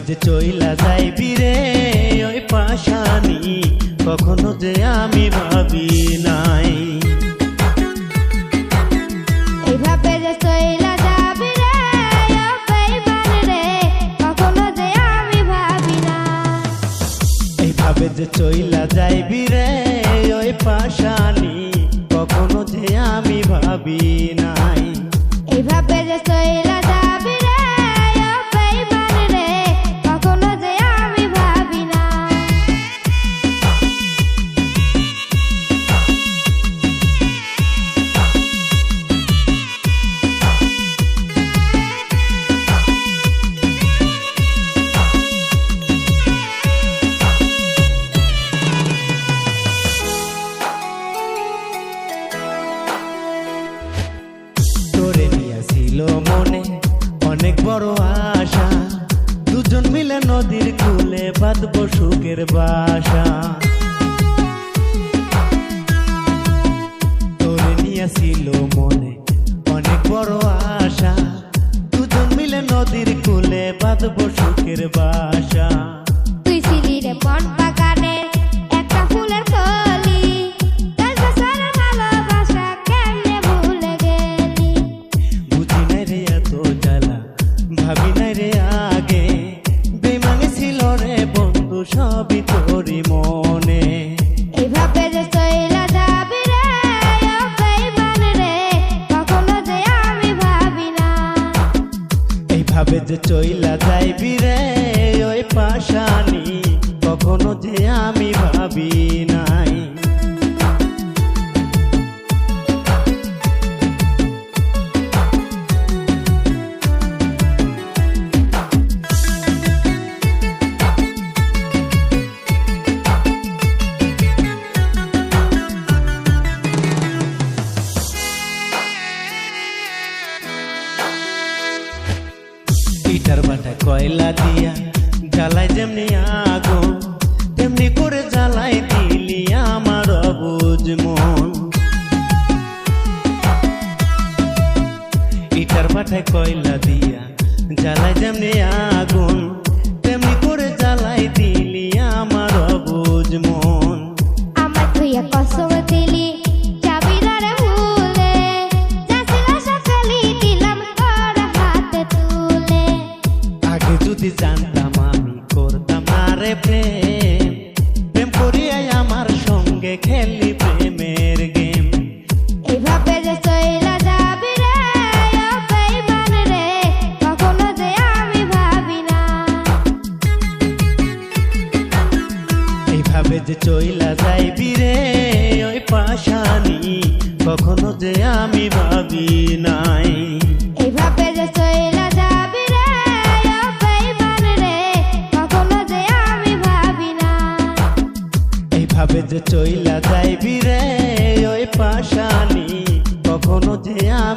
যে চইলা যাইবি রে ওই পাশানি, কখনো যে আমি ভাবি নাই। এইভাবে যে চইলা যাবি রে ও বেঈমান রে, কখনো যে আমি ভাবি না। এইভাবে যে চইলা যাইবি রে ওই পাশানি, কখনো যে আমি ভাবি নাই। এইভাবে যে চইলা যাবি রে ও বেঈমান রে, কখনো যে আমি ভাবি না। তোরে নিয়া ছিল মনে অনেক বড় আশা, দুজন মিলে নদীর কূলে বাঁধবো সুখের বাসা। তোরে নিয়া ছিল মনে অনেক বড় আশা, দুজন মিলে নদীর কূলে বাঁধবো সুখের বাসা। তুই ছিলি রে মন বাগানের একটা ফুলের কলি, কাছে সারা ভালোবাসা কেমনে ভুলে গেলি। বুঝি নাই রে এত জ্বালা, ভাবি নাই রে আগে, বেমানে ছিল রে বন্ধু সবই তোরই মনে। এইভাবে যে চইলা যাবি রে ও বেঈমান রে, কখনো যে আমি ভাবি না। এইভাবে যে চইলা যাইবি রে ওই পাশানি, কখনো যে আমি ভাবি নাই। ইটার ভাটা কয়লা দিয়া জ্বালাই যেমনি আগুন, তেমনি করে জ্বালাই দিলি আমার অবুঝ মন। ইটার ভাটায় কয়লা দিয়া জ্বালাই যেমনি আগুন, তেমনি করে জ্বালাই দিলি আমার অবুঝ মন। আমার তুইয়া কসম দিলি যাবি না রে ভুলে, যাচ্ছিল সকালে দিলাম তোর হাতে তুলে। আগে যদি জানতাম আমি করতাম না রে প্রেম, প্রেম করিয়াই আমার সঙ্গে খেলি প্রেমের গেম। এইভাবে যে চইলা যাবি রে ও বেঈমান রে, কখনো যে আমি ভাবি না। এইভাবে যে চইলা যাইবি রে ওই পাশানি, কখনো যে আমি ভাবি নাই। এইভাবে যে চইলা যাবি রে ও বেঈমান রে, কখনো যে আমি ভাবি না। এইভাবে যে চইলা যাইবি রে ওই পাশানি, কখনো যে আমি